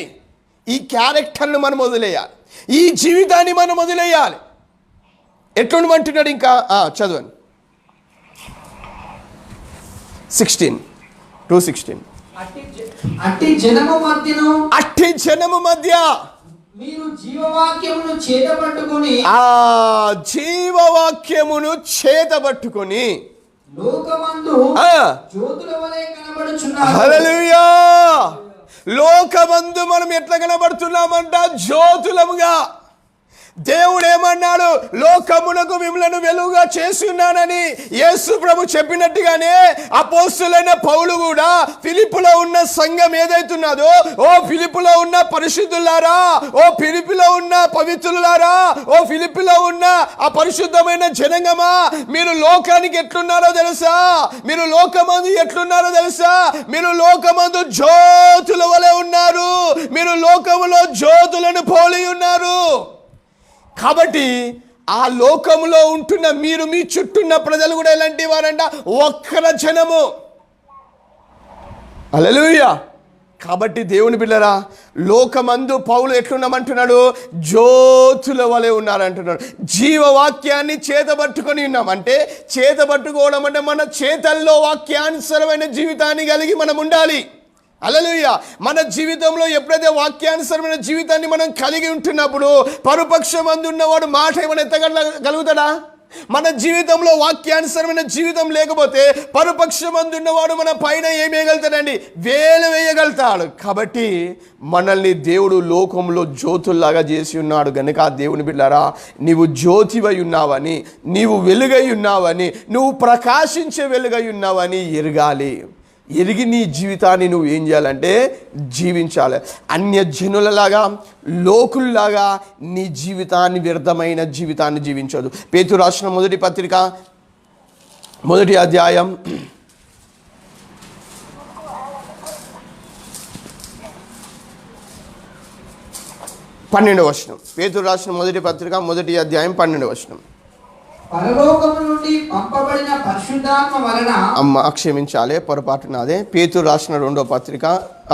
ఈ క్యారెక్టర్ను మనం వదిలేయాలి, ఈ జీవితాన్ని మనం వదిలేయాలి. ఎట్లుండమంటున్నాడు? ఇంకా చదవండి. 16 అట్టి జనము మధ్య మీరు జీవవాక్యమును చేతబట్టుకొని లోకమందు జ్యోతుల వలె కనబడుచున్నారు. హల్లెలూయా. లోకమందు మనం ఎట్లా కనబడుతున్నామంట? జ్యోతులముగా. దేవుడు ఏమన్నాడు? లోకమునకు మిమ్మలను వెలుగుగా చేసి ఉన్నానని యేసు ప్రభు చెప్పినట్టుగానే అపోస్తలులైన పౌలు కూడా ఫిలిప్పులో ఉన్న సంఘం ఏదైతున్నదో, ఓ ఫిలిప్పులో ఉన్న పరిశుద్ధులారా, ఓ ఫిలిప్పులో ఉన్న పవిత్రులారా, ఓ ఫిలిప్పులో ఉన్న ఆ పరిశుద్ధమైన జనంగమా, మీరు లోకానికి ఎట్లున్నారో తెలుసా? మీరు లోకమందు ఎట్లున్నారో తెలుసా? మీరు లోకమందు జ్యోతుల వలె ఉన్నారు, మీరు లోకములో జ్యోతులను పోలి ఉన్నారు. కాబట్టి ఆ లోకములో ఉంటున్న మీరు, మీ చుట్టూన్న ప్రజలు కూడా ఎలాంటి వారంట? ఒక్కల జనము. హల్లెలూయా. కాబట్టి దేవుని బిడ్డలారా, లోకమందు పౌలు ఎట్లున్నామంటున్నాడు? జ్యోతుల వలె ఉన్నారంటున్నాడు. జీవవాక్యాన్ని చేతబట్టుకొని ఉన్నాం. అంటే చేతబట్టుకోవడం అంటే మన చేతల్లో వాక్యానుసరమైన జీవితాన్ని కలిగి మనం ఉండాలి. హల్లెలూయా. మన జీవితంలో ఎప్పుడైతే వాక్యానుసరమైన జీవితాన్ని మనం కలిగి ఉంటున్నప్పుడు పరుపక్షమందు ఉన్నవాడు మాట ఏమైనా ఎత్తగలుగుతాడా? మన జీవితంలో వాక్యానుసరమైన జీవితం లేకపోతే పరుపక్షమందు ఉన్నవాడు మన పైన ఏం వేయగలుగుతాడండి? వేలు వేయగలుగుతాడు. కాబట్టి మనల్ని దేవుడు లోకంలో జ్యోతుల్లాగా చేసి ఉన్నాడు గనుక దేవుని బిడ్డలారా, నీవు జ్యోతివై ఉన్నావని, నీవు వెలుగై ఉన్నావని, నువ్వు ప్రకాశించే వెలుగై ఉన్నావని ఎరగాలి. ఎరిగి నీ జీవితాన్ని నువ్వు ఏం చేయాలంటే జీవించాలి. అన్యజనులలాగా, లోకుల్లాగా నీ జీవితాన్ని, వ్యర్థమైన జీవితాన్ని జీవించదు. పేతురు రాసిన మొదటి పత్రిక 1వ అధ్యాయం 12వ వచనం. పేతురు రాసిన మొదటి పత్రిక 1వ అధ్యాయం 12వ వచనం. పరలోకము నుండి పంపబడిన పరిశుద్ధాత్మ వలన. అమ్మ క్షమించాలి, పొరపాటు నాదే. పేతురు రాసిన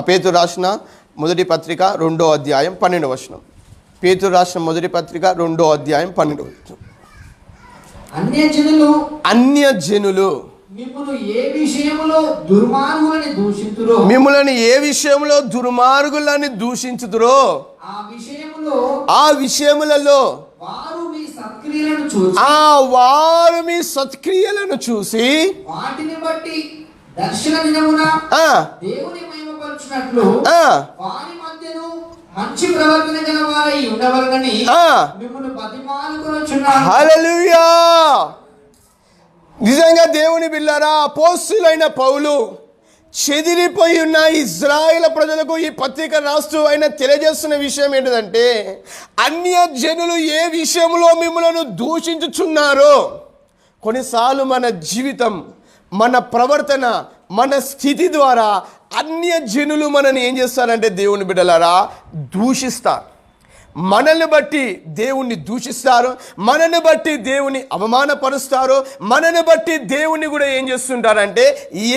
పేతురు రాసిన మొదటి పత్రిక 2వ అధ్యాయం 12వ వచనం. పేతురు రాసిన మొదటి పత్రిక 2వ అధ్యాయం 12వ వచనం. అన్యజనులు మిమ్మును ఏ విషయములో దుర్మార్గులని దూషించుదురో ఆ విషయములలో వారు మీ సత్క్రియలను చూసి వాటిని బట్టి దర్శన దినమున దేవుని మహిమపరచునట్లు వారి మధ్యను మంచి ప్రవర్తన గల వారై ఉండవలెనని మిమ్మును బతిమాలుకొనుచున్నాను. హల్లెలూయా. నిజంగా దేవుని బిడ్డలారా, అపోస్తలుడైన పౌలు చెదిరిపోయి ఉన్న ఇజ్రాయేల్ ప్రజలకు ఈ పత్రిక రాస్తూ ఆయన తెలియజేస్తున్న విషయం ఏంటంటే, అన్యజనులు ఏ విషయంలో మిమ్మల్ని దూషించుచున్నారో, కొన్నిసార్లు మన జీవితం, మన ప్రవర్తన, మన స్థితి ద్వారా అన్యజనులు మనల్ని ఏం చేస్తారంటే దేవుని బిడ్డలారా దూషిస్తారు. మనల్ని బట్టి దేవుణ్ణి దూషిస్తారు, మనల్ని బట్టి దేవుని అవమానపరుస్తారు, మనల్ని బట్టి దేవుణ్ణి కూడా ఏం చేస్తుంటారంటే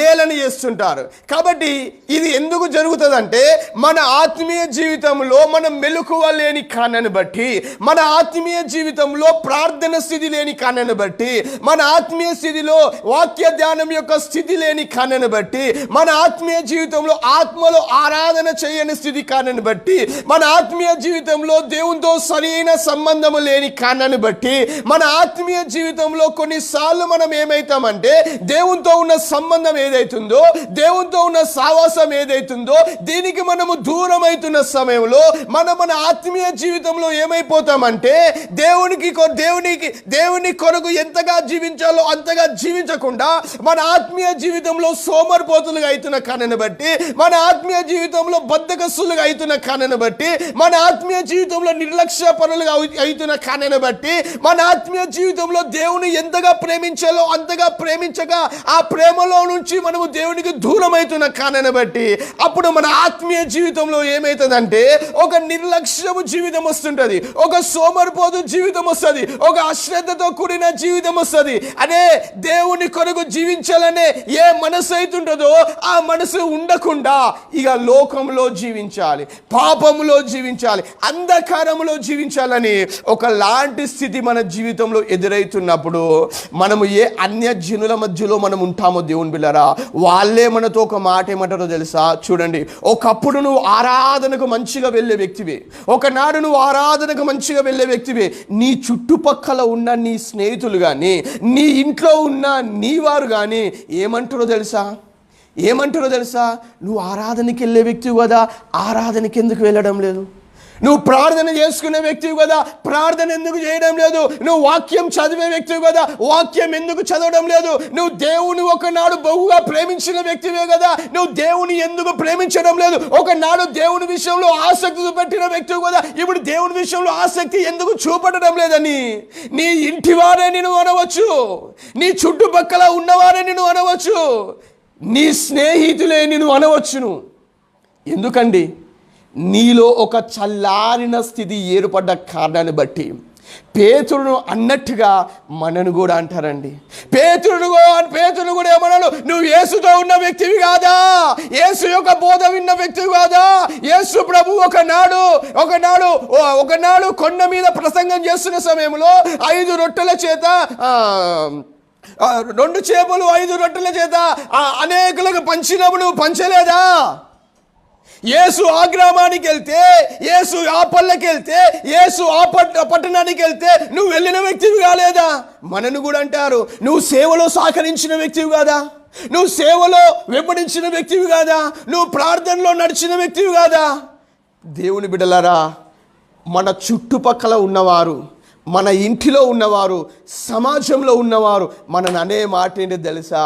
ఏలన చేస్తుంటారు. కాబట్టి ఇది ఎందుకు జరుగుతుందంటే, మన ఆత్మీయ జీవితంలో మనం మెలకువ లేని కారణాన్ని బట్టి, మన ఆత్మీయ జీవితంలో ప్రార్థన స్థితి లేని కారణాన్ని బట్టి, మన ఆత్మీయ స్థితిలో వాక్య ధ్యానం యొక్క స్థితి లేని కారణాన్ని బట్టి, మన ఆత్మీయ జీవితంలో ఆత్మలో ఆరాధన చేయని స్థితి కారణాన్ని బట్టి, మన ఆత్మీయ జీవితంలో దేవునితో సరైన సంబంధము లేని కారణాన్ని బట్టి, మన ఆత్మీయ జీవితంలో కొన్నిసార్లు మనం ఏమైతామంటే దేవునితో ఉన్న సంబంధం ఏదైతుందో, దేవునితో ఉన్న సావాసం ఏదైతుందో దీనికి మనము దూరం అవుతున్న సమయంలో మన ఆత్మీయ జీవితంలో ఏమైపోతామంటే దేవుని కొరకు ఎంతగా జీవించాలో అంతగా జీవించకుండా మన ఆత్మీయ జీవితంలో సోమరిపోతులుగా అవుతున్న కారణాన్ని బట్టి, మన ఆత్మీయ జీవితంలో బద్ధకస్తులుగా అవుతున్న కారణాన్ని బట్టి, మన ఆత్మీయ జీవితంలో నిర్లక్ష్య పనులుగా అవుతున్న కారణాన్ని బట్టి, మన ఆత్మీయ జీవితంలో దేవుని ఎంతగా ప్రేమించాలో అంతగా ప్రేమించగా ఆ ప్రేమలో నుంచి మనము దేవునికి దూరం అవుతున్న కారణాన్ని బట్టి అప్పుడు మన ఆత్మీయ జీవితంలో ఏమవుతుందంటే ఒక నిర్లక్ష్యము జీవితం వస్తుంటది, ఒక సోమరిపోతు జీవితం వస్తుంది, ఒక అశ్రద్ధతో కూడిన జీవితం వస్తుంది. అదే దేవుని కొరకు జీవించాలనే ఏ మనసు అవుతుంటుందో ఆ మనసు ఉండకుండా ఇక లోకంలో జీవించాలి, పాపములో జీవించాలి, అంధకారములో జీవించాలని ఒకలాంటి స్థితి మన జీవితంలో ఎదురవుతున్నప్పుడు మనము ఏ అన్యజనుల మధ్యలో మనం ఉంటామో దేవుని బిడ్డలారా, వాళ్ళే మనతో ఒక మాట ఏమంటారో తెలుసా? చూడండి, ఒకప్పుడు నువ్వు ఆరాధనకు మంచిగా వెళ్ళే వ్యక్తివి, ఒకనాడు నువ్వు ఆరాధనకు మంచిగా వెళ్ళే వ్యక్తివి, నీ చుట్టుపక్కల ఉన్న నీ స్నేహితులు కానీ, నీ ఇంట్లో ఉన్న నీ వారు కానీ ఏమంటారో తెలుసా? నువ్వు ఆరాధనకి వెళ్ళే వ్యక్తివి కదా, ఆరాధనకి ఎందుకు వెళ్ళడం లేదు? నువ్వు ప్రార్థన చేసుకునే వ్యక్తివి కదా, ప్రార్థన ఎందుకు చేయడం లేదు? నువ్వు వాక్యం చదివే వ్యక్తివి కదా, వాక్యం ఎందుకు చదవడం లేదు? నువ్వు దేవుని ఒకనాడు బహుగా ప్రేమించిన వ్యక్తివే కదా, నువ్వు దేవుని ఎందుకు ప్రేమించడం లేదు? ఒకనాడు దేవుని విషయంలో ఆసక్తి చూపెట్టిన వ్యక్తివి కదా, ఇప్పుడు దేవుని విషయంలో ఆసక్తి ఎందుకు చూపట్టడం లేదని నీ ఇంటి వారే నిన్ను అనవచ్చు, నీ చుట్టుపక్కల ఉన్నవారే నిన్ను అనవచ్చు, నీ స్నేహితులే నిన్ను అనవచ్చును. ఎందుకండి? నీలో ఒక చల్లారిన స్థితి ఏర్పడ్డ కారణాన్ని బట్టి పేతురును అన్నట్టుగా మనను కూడా అంటారండి. పేతురును కూడా ఏమన్నాడు? నువ్వు యేసుతో ఉన్న వ్యక్తివి కాదా, యేసు యొక్క బోధ విన్న వ్యక్తివి కాదా? యేసు ప్రభు ఒకనాడు కొండ మీద ప్రసంగం చేస్తున్న సమయంలో 5 రొట్టెల చేత 2 చేపలు 5 రొట్టెల చేత అనేకులకు పంచినప్పుడు నువ్వు పంచలేదా? యేసు ఆ గ్రామానికి వెళ్తే, యేసు ఆ పల్లెకి వెళ్తే, యేసు ఆ పట్టణానికి వెళ్తే నువ్వు వెళ్ళిన వ్యక్తివి కాలేదా? మనను కూడా అంటారు, నువ్వు సేవలో సహకరించిన వ్యక్తివి కాదా, నువ్వు సేవలో వెంబడించిన వ్యక్తివి కాదా, నువ్వు ప్రార్థనలో నడిచిన వ్యక్తివి కాదా? దేవుని బిడ్డలారా, మన చుట్టుపక్కల ఉన్నవారు, మన ఇంటిలో ఉన్నవారు, సమాజంలో ఉన్నవారు మనని అనే మాట ఏంటో తెలుసా?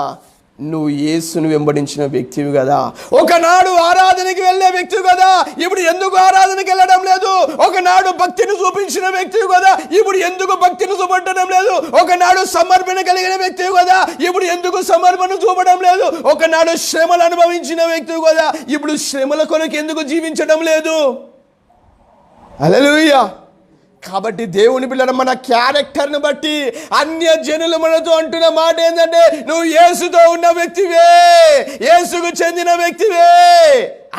నువ్వు యేసును వెంబడించిన వ్యక్తివి కదా, ఒకనాడు ఆరాధనకి వెళ్ళే వ్యక్తివి కదా, ఇప్పుడు ఎందుకు ఆరాధనకి వెళ్ళడం లేదు? ఒకనాడు భక్తిని చూపించిన వ్యక్తివి కదా, ఇప్పుడు ఎందుకు భక్తిని చూపట్టడం లేదు? ఒకనాడు సమర్పణ కలిగిన వ్యక్తివి కదా, ఇప్పుడు ఎందుకు సమర్పణ చూపడం లేదు? ఒకనాడు శ్రమలు అనుభవించిన వ్యక్తివి కదా, ఇప్పుడు శ్రమల కొరకు ఎందుకు జీవించడం లేదు? హల్లెలూయా. కాబట్టి దేవుని బిడ్డల మన క్యారెక్టర్ని బట్టి అన్య జనులు మనతో అంటున్న మాట ఏంటంటే, నువ్వు యేసుతో ఉన్న వ్యక్తివే, యేసుకు చెందిన వ్యక్తివే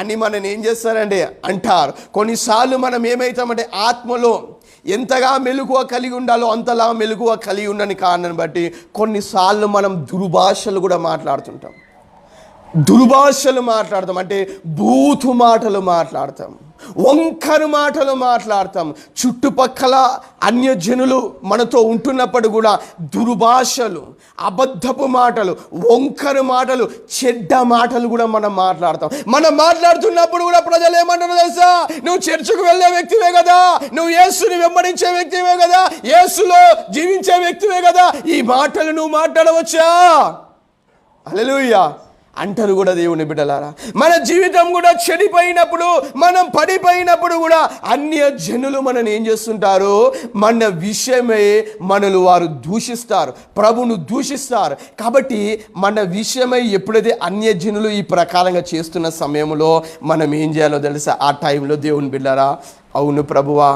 అని మనం ఏం చేస్తారంటే అంటారు. కొన్నిసార్లు మనం ఏమవుతామంటే ఆత్మలో ఎంతగా మెలకువ కలిగి ఉండాలో అంతలా మెలకువ కలిగి ఉండని కారణాన్ని బట్టి కొన్నిసార్లు మనం దుర్భాషలు కూడా మాట్లాడుతుంటాం. దుర్భాషలు మాట్లాడతాం అంటే బూతు మాటలు మాట్లాడతాం, వంకరు మాటలు మాట్లాడతాం. చుట్టుపక్కల అన్యజనులు మనతో ఉంటున్నప్పుడు కూడా దుర్భాషలు, అబద్ధపు మాటలు, వంకరు మాటలు, చెడ్డ మాటలు కూడా మనం మాట్లాడతాం. మనం మాట్లాడుతున్నప్పుడు కూడా ప్రజలు ఏమంటారో తెలుసా, నువ్వు చర్చకు వెళ్ళే వ్యక్తివే కదా, నువ్వు యేసుని వెంబడించే వ్యక్తివే కదా, యేసులో జీవించే వ్యక్తివే కదా, ఈ మాటలు నువ్వు మాట్లాడవచ్చా? హల్లెలూయా అంటారు కూడా దేవుని బిడ్డలారా. మన జీవితం కూడా చెడిపోయినప్పుడు, మనం పడిపోయినప్పుడు కూడా అన్య జనులు మనల్ని ఏం చేస్తుంటారు, మన విషయమే మనలు వారు దూషిస్తారు, ప్రభును దూషిస్తారు. కాబట్టి మన విషయమై ఎప్పుడైతే అన్య జనులు ఈ ప్రకారంగా చేస్తున్న సమయంలో మనం ఏం చేయాలో తెలుసా? ఆ టైంలో దేవుని బిడ్డలారా, అవును ప్రభువా,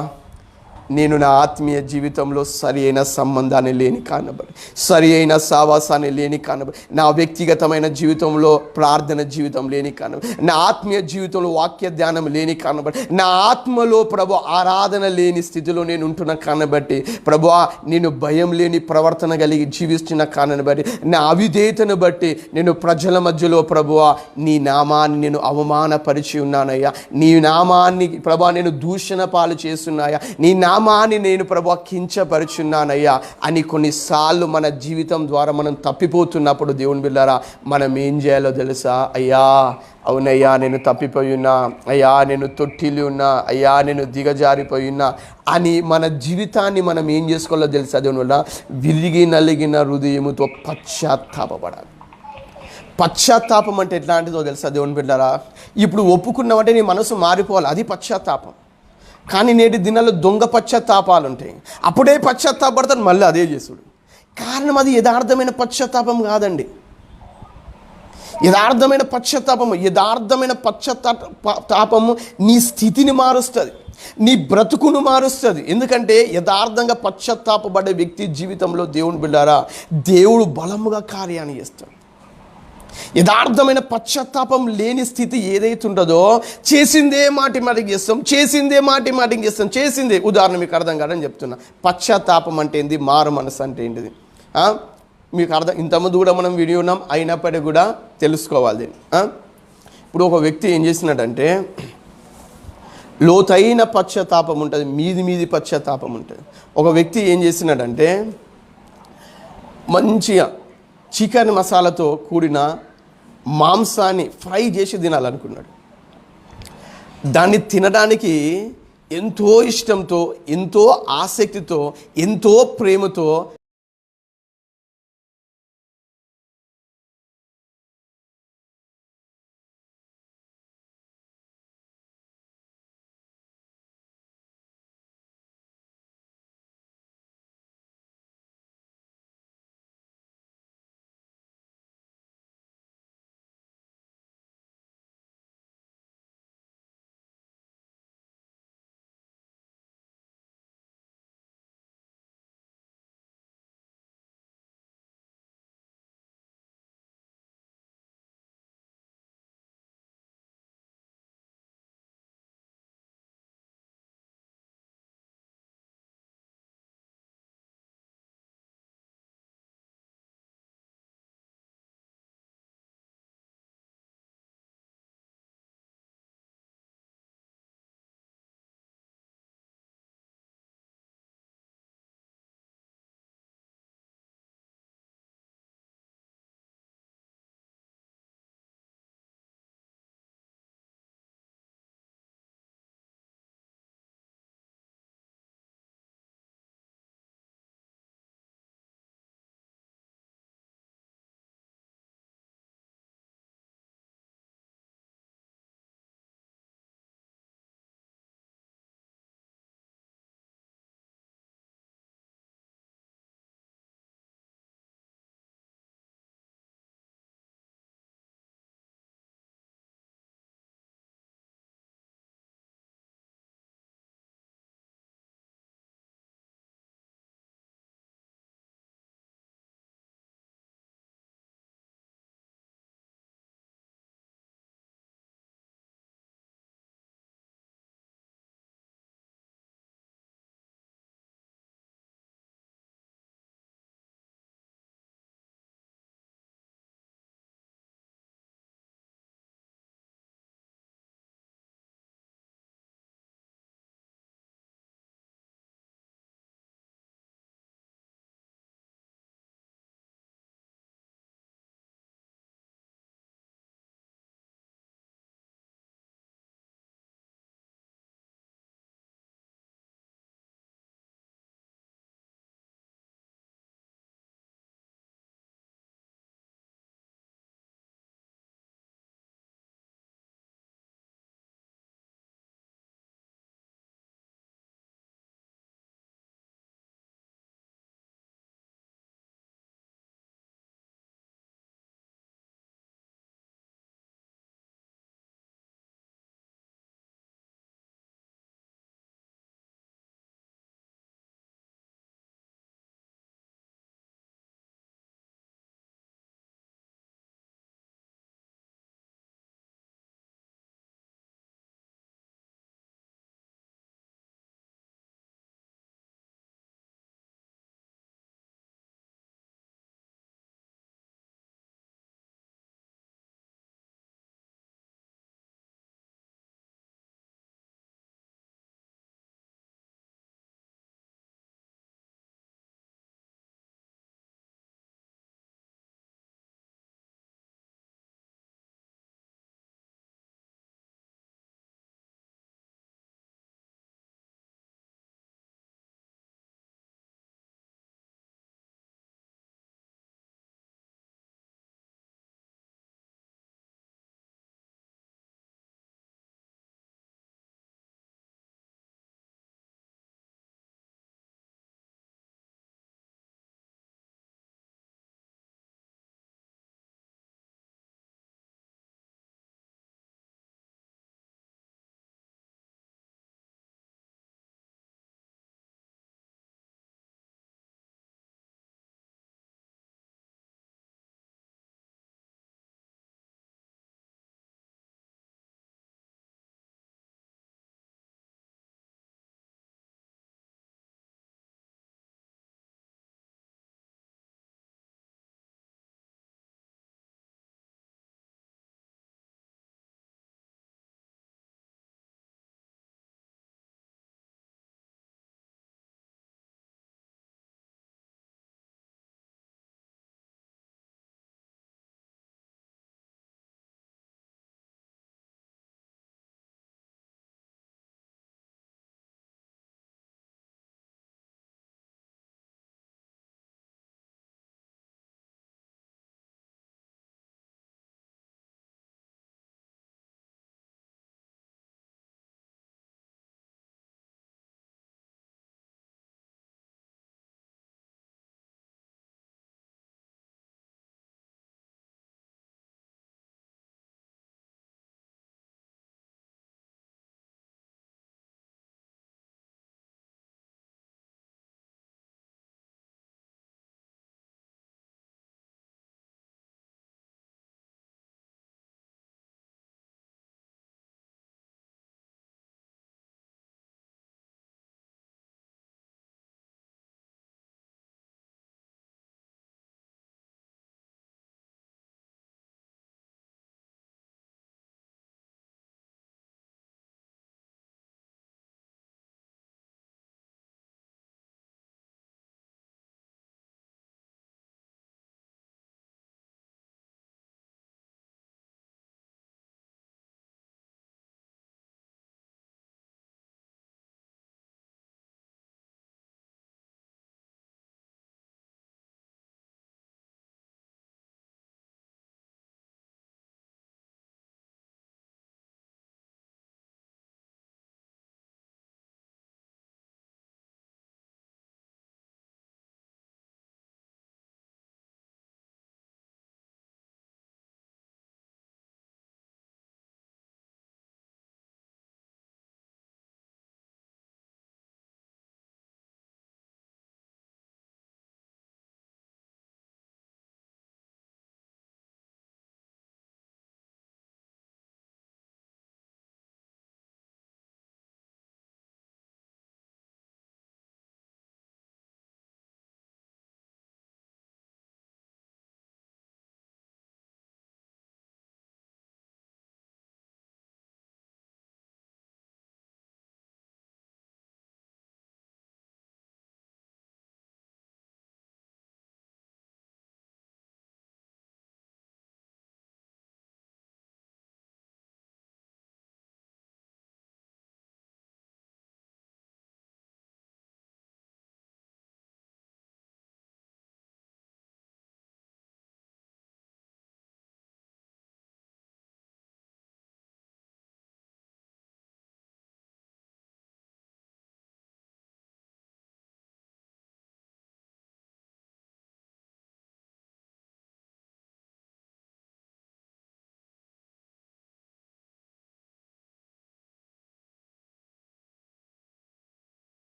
నేను నా ఆత్మీయ జీవితంలో సరి అయిన సంబంధాన్ని లేని కానబడి, సరి అయిన సావాసాన్ని లేని కానబడి, నా వ్యక్తిగతమైన జీవితంలో ప్రార్థన జీవితం లేని కానబడి, నా ఆత్మీయ జీవితంలో వాక్య ధ్యానం లేని కానబడి, నా ఆత్మలో ప్రభు ఆరాధన లేని స్థితిలో నేను ఉంటున్న కానబట్టి, ప్రభువా నేను భయం లేని ప్రవర్తన కలిగి జీవిస్తున్న కానని బట్టి, నా అవిధేయతను బట్టి నేను ప్రజల మధ్యలో ప్రభువా నీ నామాన్ని నేను అవమానపరిచి ఉన్నానయ్యా, నీ నామాన్ని ప్రభువా నేను దూషణ పాలు చేస్తున్నాయా, నీ నామాన్ని నేను ప్రభువా కించపరుచున్నానయ్యా అని కొన్నిసార్లు మన జీవితం ద్వారా మనం తప్పిపోతున్నప్పుడు దేవుని బిడ్డలారా మనం ఏం చేయాలో తెలుసా? అయ్యా అవునయ్యా నేను తప్పిపోయి ఉన్నా, అయ్యా నేను తొట్టిల్లి ఉన్నా, అయ్యా నేను దిగజారిపోయి ఉన్నా అని మన జీవితాన్ని మనం ఏం చేసుకోవాలో తెలుసా? దేవుని వల్ల విరిగి నలిగిన హృదయముతో పశ్చాత్తాపపడాలి. పశ్చాత్తాపం అంటే ఎట్లాంటిదో తెలుసా దేవుని బిడ్డలారా? ఇప్పుడు ఒప్పుకున్నామంటే నీ మనసు మారిపోవాలి, అది పశ్చాత్తాపం. కానీ నేటి దినాల్లో దొంగ పశ్చాత్తాపాలు ఉంటాయి, అప్పుడే పశ్చాత్తాపడతాడు మళ్ళీ అదే చేసుడు. కారణం అది యథార్థమైన పశ్చాత్తాపం కాదండి. యథార్థమైన పశ్చాత్తాపము నీ స్థితిని మారుస్తుంది, నీ బ్రతుకును మారుస్తుంది. ఎందుకంటే యథార్థంగా పశ్చాత్తాపపడే వ్యక్తి జీవితంలో దేవుని బిడ్డారా దేవుడు బలముగా కార్యాన్ని చేస్తాడు. యథార్థమైన పశ్చాత్తాపం లేని స్థితి ఏదైతే ఉంటుందో చేసిందే మాటి మాటికి చేస్తాం. చేసిందే ఉదాహరణ మీకు అర్థం కాదని చెప్తున్నా. పశ్చాత్తాపం అంటే ఏంది, మారు మనసు అంటే ఏంటిది మీకు అర్థం. ఇంతకుముందు కూడా మనం విని ఉన్నాం, అయినప్పటికీ కూడా తెలుసుకోవాలి దీన్ని. ఇప్పుడు ఒక వ్యక్తి ఏం చేసినాడంటే లోతైన పశ్చాత్తాపం ఉంటుంది, మీది పశ్చాత్తాపం ఉంటుంది. ఒక వ్యక్తి ఏం చేసినాడంటే మంచిగా చికెన్ మసాలాతో కూడిన మాంసాన్ని ఫ్రై చేసి తినాలనుకున్నాడు. దాన్ని తినడానికి ఎంతో ఇష్టంతో, ఎంతో ఆసక్తితో, ఎంతో ప్రేమతో